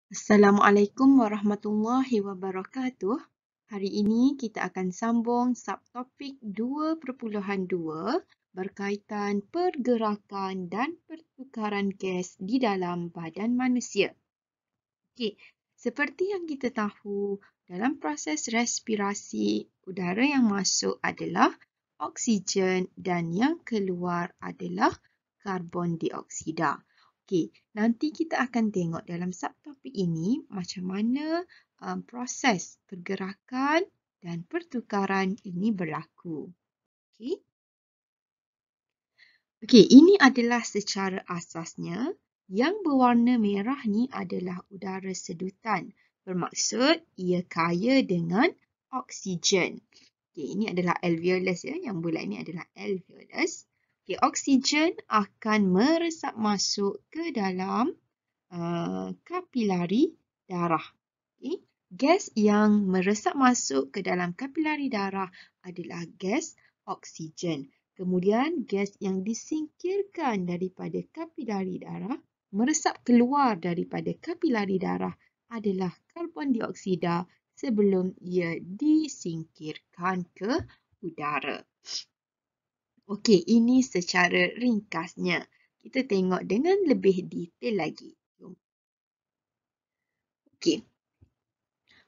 Assalamualaikum warahmatullahi wabarakatuh. Hari ini kita akan sambung subtopik 2.2 berkaitan pergerakan dan pertukaran gas di dalam badan manusia. Okey, seperti yang kita tahu, dalam proses respirasi, udara yang masuk adalah oksigen dan yang keluar adalah karbon dioksida. Okey, nanti kita akan tengok dalam subtopik ini macam mana proses pergerakan dan pertukaran ini berlaku. Okey. Okey, ini adalah secara asasnya. Yang berwarna merah ni adalah udara sedutan. Bermaksud ia kaya dengan oksigen. Okey, ini adalah alveolus ya. Yang bulat ni adalah alveolus. Okey, oksigen akan meresap masuk ke dalam kapilari darah. Okay. Gas yang meresap masuk ke dalam kapilari darah adalah gas oksigen. Kemudian gas yang disingkirkan daripada kapilari darah, meresap keluar daripada kapilari darah adalah karbon dioksida sebelum ia disingkirkan ke udara. Okey, ini secara ringkasnya. Kita tengok dengan lebih detail lagi. Okey.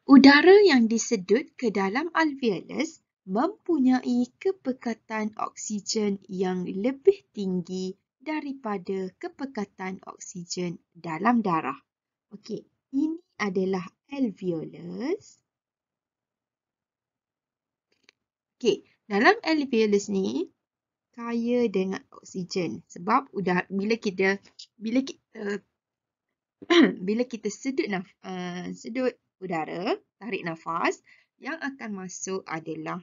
Udara yang disedut ke dalam alveolus mempunyai kepekatan oksigen yang lebih tinggi daripada kepekatan oksigen dalam darah. Okey, ini adalah alveolus. Okey, dalam alveolus ni kaya dengan oksigen sebab bila kita sedut udara, tarik nafas, yang akan masuk adalah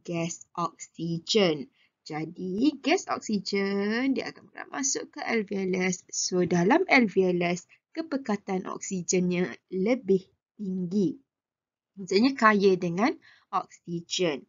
gas oksigen. Jadi, gas oksigen dia akan masuk ke alveolus. So, dalam alveolus, kepekatan oksigennya lebih tinggi. Maksudnya kaya dengan oksigen.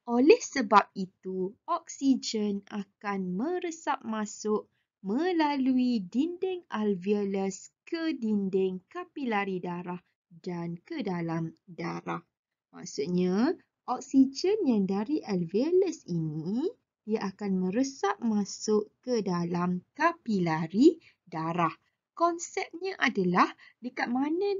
Oleh sebab itu, oksigen akan meresap masuk melalui dinding alveolus ke dinding kapilari darah dan ke dalam darah. Maksudnya, oksigen yang dari alveolus ini, dia akan meresap masuk ke dalam kapilari darah. Konsepnya adalah dekat mana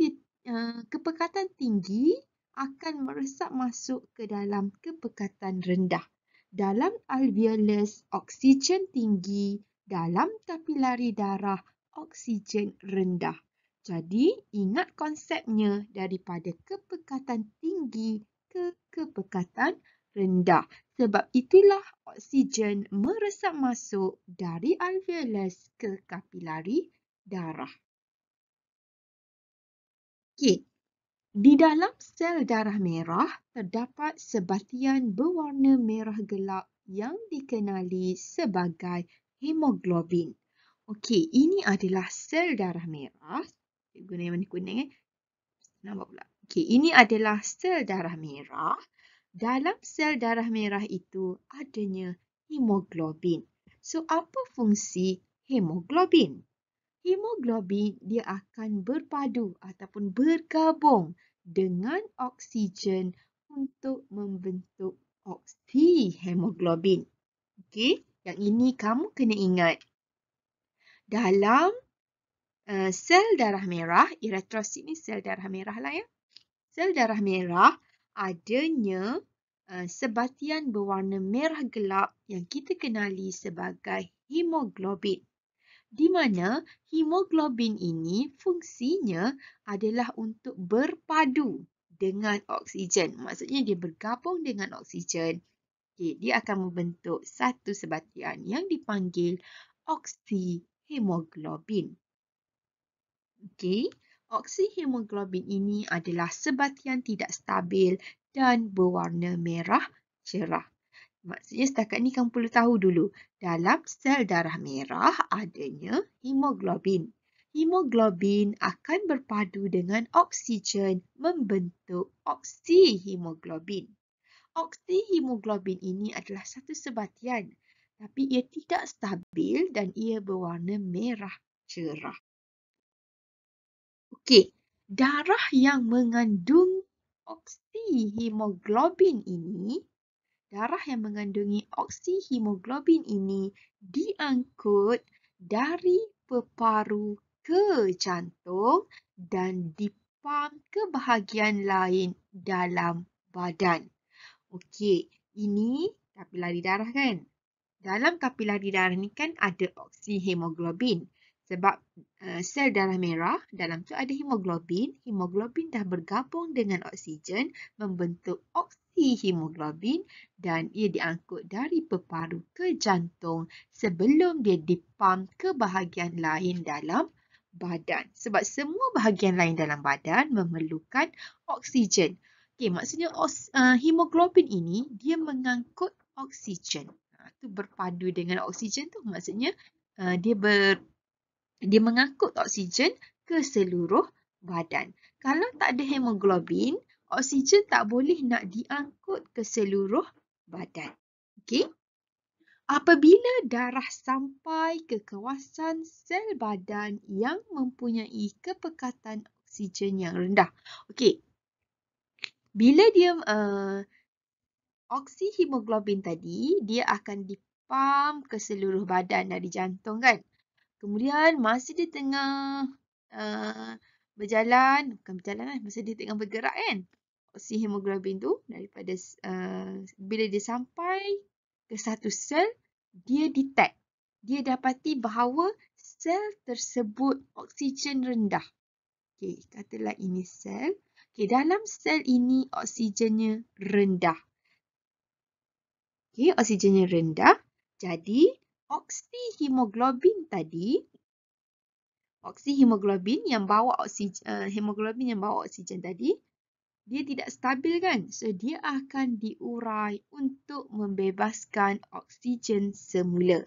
kepekatan tinggi akan meresap masuk ke dalam kepekatan rendah. Dalam alveolus, oksigen tinggi. Dalam kapilari darah, oksigen rendah. Jadi, ingat konsepnya daripada kepekatan tinggi ke kepekatan rendah. Sebab itulah oksigen meresap masuk dari alveolus ke kapilari darah. Okey. Di dalam sel darah merah terdapat sebatian berwarna merah gelap yang dikenali sebagai hemoglobin. Okey, ini adalah sel darah merah. Guna yang warna kuning. Nampak pula. Okey, ini adalah sel darah merah. Dalam sel darah merah itu adanya hemoglobin. So, apa fungsi hemoglobin? Hemoglobin dia akan berpadu ataupun bergabung dengan oksigen untuk membentuk oksihemoglobin. Okey, yang ini kamu kena ingat. Dalam sel darah merah, eritrosit ni sel darah merah lah ya. Sel darah merah adanya sebatian berwarna merah gelap yang kita kenali sebagai hemoglobin. Di mana hemoglobin ini fungsinya adalah untuk berpadu dengan oksigen. Maksudnya dia bergabung dengan oksigen. Okay, dia akan membentuk satu sebatian yang dipanggil oksihemoglobin. Okay, oksihemoglobin ini adalah sebatian tidak stabil dan berwarna merah cerah. Maksudnya setakat ni kamu perlu tahu dulu. Dalam sel darah merah adanya hemoglobin. Hemoglobin akan berpadu dengan oksigen membentuk oksihemoglobin. Oksihemoglobin ini adalah satu sebatian. Tapi ia tidak stabil dan ia berwarna merah cerah. Okey, Darah yang mengandung oksihemoglobin ini, diangkut dari peparu ke jantung dan dipam ke bahagian lain dalam badan. Okey, ini kapilari darah kan? Dalam kapilari darah ni kan ada oksihemoglobin. Sebab sel darah merah, dalam tu ada hemoglobin. Hemoglobin dah bergabung dengan oksigen membentuk oksihemoglobin dan ia diangkut dari peparu ke jantung sebelum dia dipam ke bahagian lain dalam badan. Sebab semua bahagian lain dalam badan memerlukan oksigen. Okey, maksudnya hemoglobin ini dia mengangkut oksigen. Tu berpadu dengan oksigen tu maksudnya dia mengangkut oksigen ke seluruh badan. Kalau tak ada hemoglobin, oksigen tak boleh nak diangkut ke seluruh badan. Okey? Apabila darah sampai ke kawasan sel badan yang mempunyai kepekatan oksigen yang rendah. Okey. Bila dia oksihemoglobin tadi, dia akan dipam ke seluruh badan dari jantung kan. Kemudian masa dia tengah masa dia tengah bergerak kan. Oksihemoglobin tu daripada bila dia sampai ke satu sel, dia detect. Dia dapati bahawa sel tersebut oksigen rendah. Okey, katalah ini sel. Okey, dalam sel ini oksigennya rendah. Okey, oksigennya rendah. Jadi, oksihemoglobin yang bawa oksigen tadi, dia tidak stabil kan? So, dia akan diurai untuk membebaskan oksigen semula.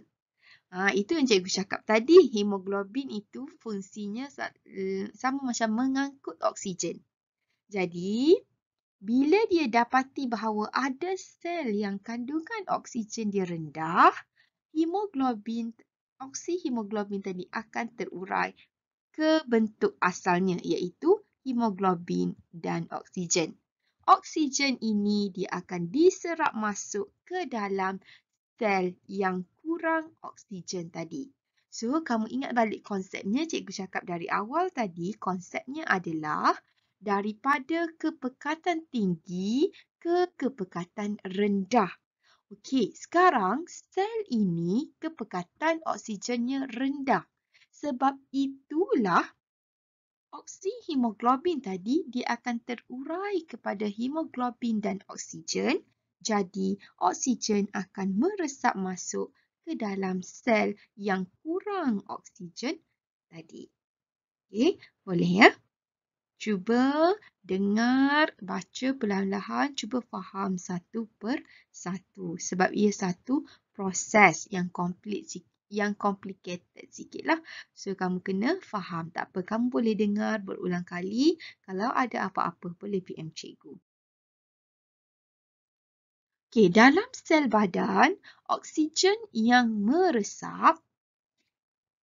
Itu yang cikgu cakap tadi. Hemoglobin itu fungsinya sama macam mengangkut oksigen. Jadi, bila dia dapati bahawa ada sel yang kandungan oksigen dia rendah, oksihemoglobin tadi akan terurai ke bentuk asalnya iaitu hemoglobin dan oksigen. Oksigen ini dia akan diserap masuk ke dalam sel yang kurang oksigen tadi. So, kamu ingat balik konsepnya cikgu cakap dari awal tadi, konsepnya adalah daripada kepekatan tinggi ke kepekatan rendah. Okey, sekarang sel ini kepekatan oksigennya rendah. Sebab itulah oksihemoglobin tadi dia akan terurai kepada hemoglobin dan oksigen. Jadi, oksigen akan meresap masuk ke dalam sel yang kurang oksigen tadi. Okey, boleh ya? Cuba dengar, baca perlahan-lahan, cuba faham satu per satu. Sebab ia satu proses yang complicated sikit lah. So, kamu kena faham. Tak apa, kamu boleh dengar berulang kali. Kalau ada apa-apa, boleh PM cikgu. Okey, dalam sel badan, oksigen yang meresap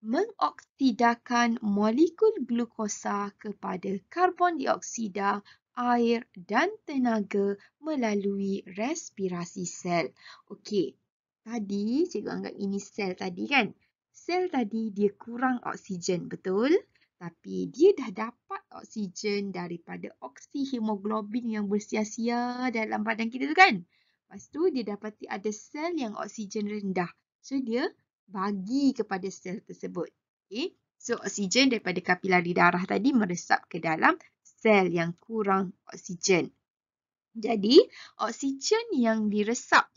mengoksidakan molekul glukosa kepada karbon dioksida, air dan tenaga melalui respirasi sel. Okey, tadi cikgu anggap ini sel tadi kan. Sel tadi dia kurang oksigen, betul? Tapi dia dah dapat oksigen daripada oksihemoglobin yang bersia-sia dalam badan kita tu kan. Lepas tu dia dapati ada sel yang oksigen rendah. So dia bagi kepada sel tersebut. Okay. So, oksigen daripada kapilari darah tadi meresap ke dalam sel yang kurang oksigen. Jadi, oksigen yang meresap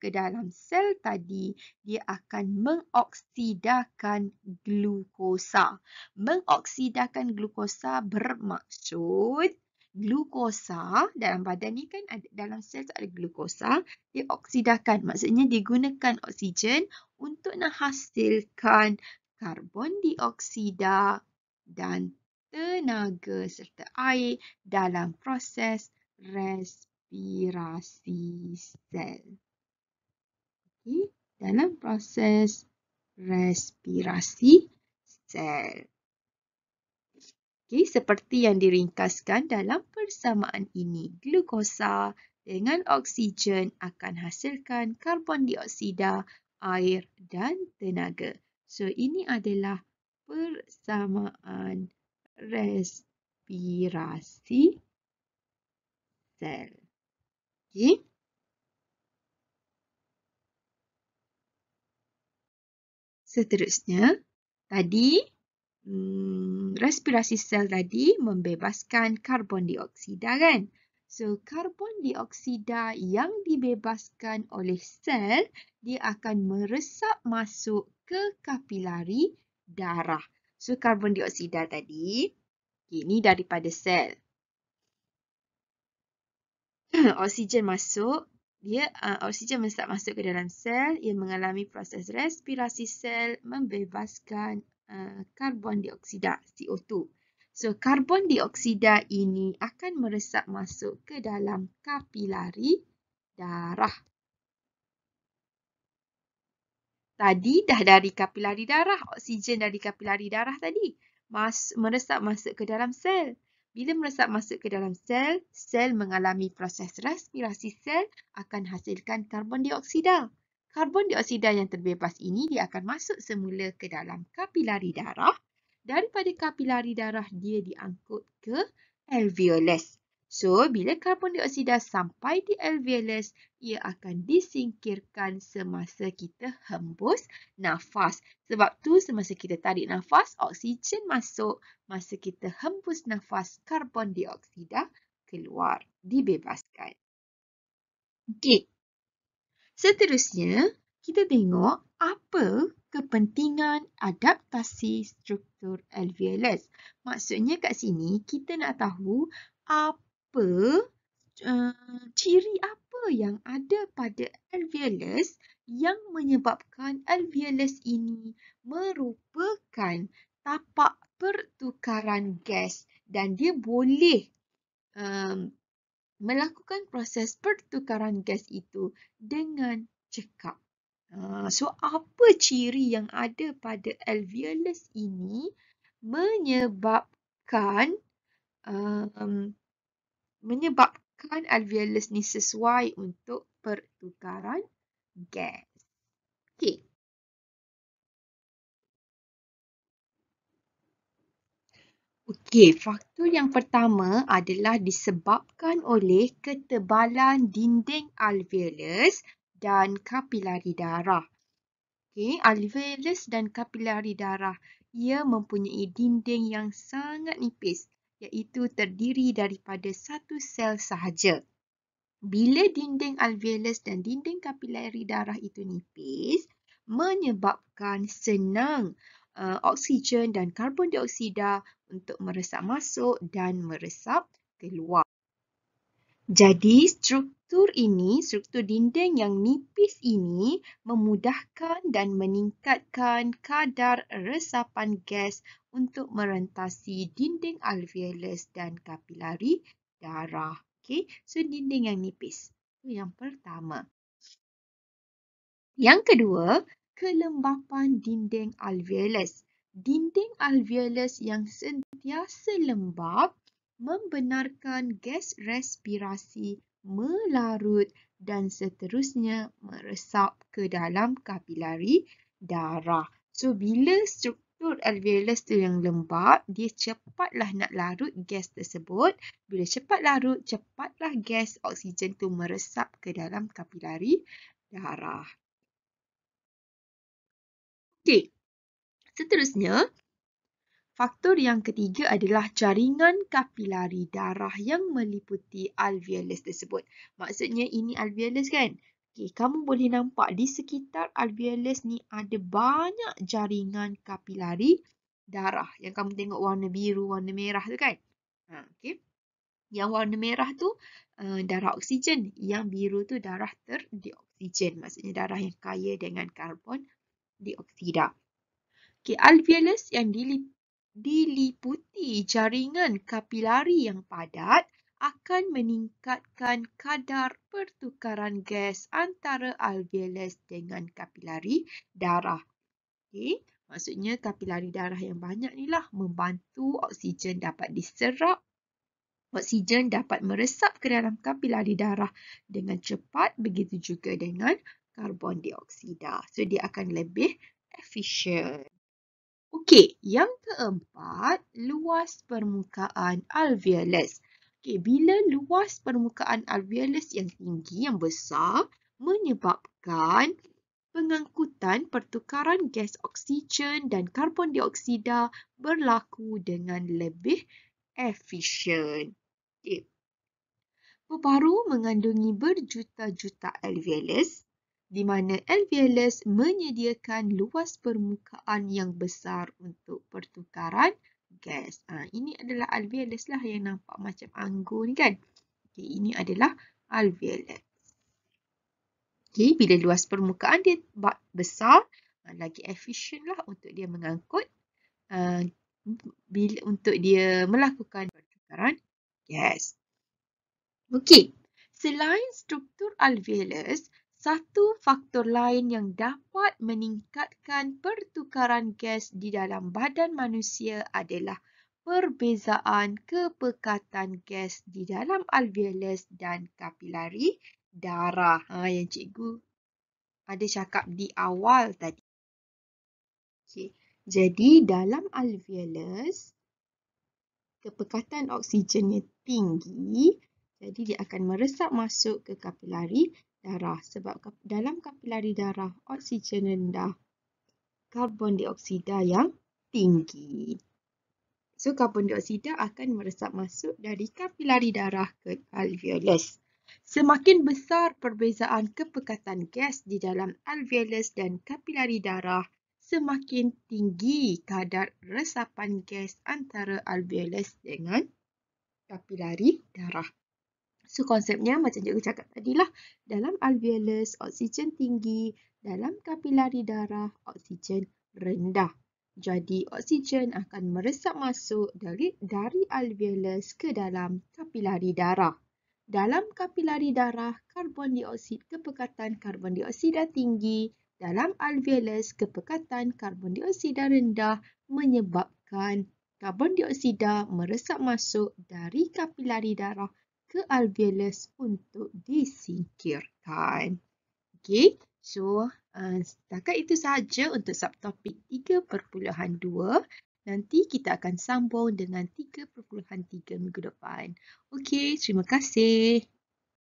ke dalam sel tadi, dia akan mengoksidakan glukosa. Mengoksidakan glukosa bermaksud glukosa dalam badan ni kan dalam sel tu ada glukosa, dia oksidakan. Maksudnya digunakan oksigen untuk nak hasilkan karbon dioksida dan tenaga serta air dalam proses respirasi sel. Okay. Dalam proses respirasi sel. Okay, seperti yang diringkaskan dalam persamaan ini, glukosa dengan oksigen akan hasilkan karbon dioksida, air dan tenaga. So, ini adalah persamaan respirasi sel. Okay. Seterusnya, tadi respirasi sel tadi membebaskan karbon dioksida kan? So, karbon dioksida yang dibebaskan oleh sel, dia akan meresap masuk ke kapilari darah. So, karbon dioksida tadi, ini daripada sel. Oksigen masuk, oksigen masuk ke dalam sel, ia mengalami proses respirasi sel membebaskan karbon dioksida, CO2. So, karbon dioksida ini akan meresap masuk ke dalam kapilari darah. Tadi dah dari kapilari darah, oksigen dari kapilari darah tadi meresap masuk ke dalam sel. Bila meresap masuk ke dalam sel, sel mengalami proses respirasi sel akan hasilkan karbon dioksida. Karbon dioksida yang terbebas ini dia akan masuk semula ke dalam kapilari darah. Daripada kapilari darah dia diangkut ke alveolus. So, bila karbon dioksida sampai di alveolus, ia akan disingkirkan semasa kita hembus nafas. Sebab tu semasa kita tarik nafas, oksigen masuk. Masa kita hembus nafas, karbon dioksida keluar, dibebaskan. Okey. Seterusnya, kita tengok apa kepentingan adaptasi struktur alveolus. Maksudnya kat sini kita nak tahu apa ciri apa yang ada pada alveolus yang menyebabkan alveolus ini merupakan tapak pertukaran gas dan dia boleh melakukan proses pertukaran gas itu dengan cekap. So, apa ciri yang ada pada alveolus ini menyebabkan alveolus ni sesuai untuk pertukaran gas? Okey. Okey, faktor yang pertama adalah disebabkan oleh ketebalan dinding alveolus dan kapilari darah. Okey, alveolus dan kapilari darah, ia mempunyai dinding yang sangat nipis, iaitu terdiri daripada satu sel sahaja. Bila dinding alveolus dan dinding kapilari darah itu nipis, menyebabkan senang oksigen dan karbon dioksida untuk meresap masuk dan meresap keluar. Jadi, struktur dinding yang nipis ini memudahkan dan meningkatkan kadar resapan gas untuk merentasi dinding alveolus dan kapilari darah. Okay, so dinding yang nipis. Itu yang pertama. Yang kedua, kelembapan dinding alveolus. Dinding alveolus yang sentiasa lembap membenarkan gas respirasi melarut dan seterusnya meresap ke dalam kapilari darah. So, bila struktur alveolus tu yang lembap, dia cepatlah nak larut gas tersebut. Bila cepat larut, cepatlah gas oksigen tu meresap ke dalam kapilari darah. Okey, seterusnya, faktor yang ketiga adalah jaringan kapilari darah yang meliputi alveolus tersebut. Maksudnya ini alveolus kan? Okey, kamu boleh nampak di sekitar alveolus ni ada banyak jaringan kapilari darah. Yang kamu tengok warna biru, warna merah tu kan? Okey. Yang warna merah tu darah oksigen. Yang biru tu darah terdioksigen. Maksudnya darah yang kaya dengan karbon dioksida. Okay, alveolus yang diliputi jaringan kapilari yang padat akan meningkatkan kadar pertukaran gas antara alveolus dengan kapilari darah. Okay. Maksudnya kapilari darah yang banyak ni lah membantu oksigen dapat diserap. Oksigen dapat meresap ke dalam kapilari darah dengan cepat, begitu juga dengan karbon dioksida. So, dia akan lebih efisien. Okey, yang keempat, luas permukaan alveolus. Okey, bila luas permukaan alveolus yang tinggi, yang besar, menyebabkan pengangkutan pertukaran gas oksigen dan karbon dioksida berlaku dengan lebih efisien. Okay. Paru-paru mengandungi berjuta-juta alveolus, di mana alveolus menyediakan luas permukaan yang besar untuk pertukaran gas. Ini adalah alveolus lah yang nampak macam anggur ni kan. Okay, ini adalah alveolus. Okay, bila luas permukaan dia besar, lagi efisien lah untuk dia mengangkut, untuk dia melakukan pertukaran gas. Okey, selain struktur alveolus, satu faktor lain yang dapat meningkatkan pertukaran gas di dalam badan manusia adalah perbezaan kepekatan gas di dalam alveolus dan kapilari darah. Yang cikgu ada cakap di awal tadi. Okay. Jadi, dalam alveolus, kepekatan oksigennya tinggi, jadi dia akan meresap masuk ke kapilari darah. Sebab dalam kapilari darah, oksigen rendah, karbon dioksida yang tinggi. So, karbon dioksida akan meresap masuk dari kapilari darah ke alveolus. Semakin besar perbezaan kepekatan gas di dalam alveolus dan kapilari darah, semakin tinggi kadar resapan gas antara alveolus dengan kapilari darah. So, konsepnya macam cikgu cakap tadi lah. Dalam alveolus, oksigen tinggi. Dalam kapilari darah, oksigen rendah. Jadi, oksigen akan meresap masuk dari alveolus ke dalam kapilari darah. Dalam kapilari darah, kepekatan karbon dioksida tinggi. Dalam alveolus, kepekatan karbon dioksida rendah menyebabkan karbon dioksida meresap masuk dari kapilari darah ke alveolus untuk disingkirkan. Okey, so setakat itu sahaja untuk subtopik 3.2. Nanti kita akan sambung dengan 3.3 minggu depan. Okey, terima kasih.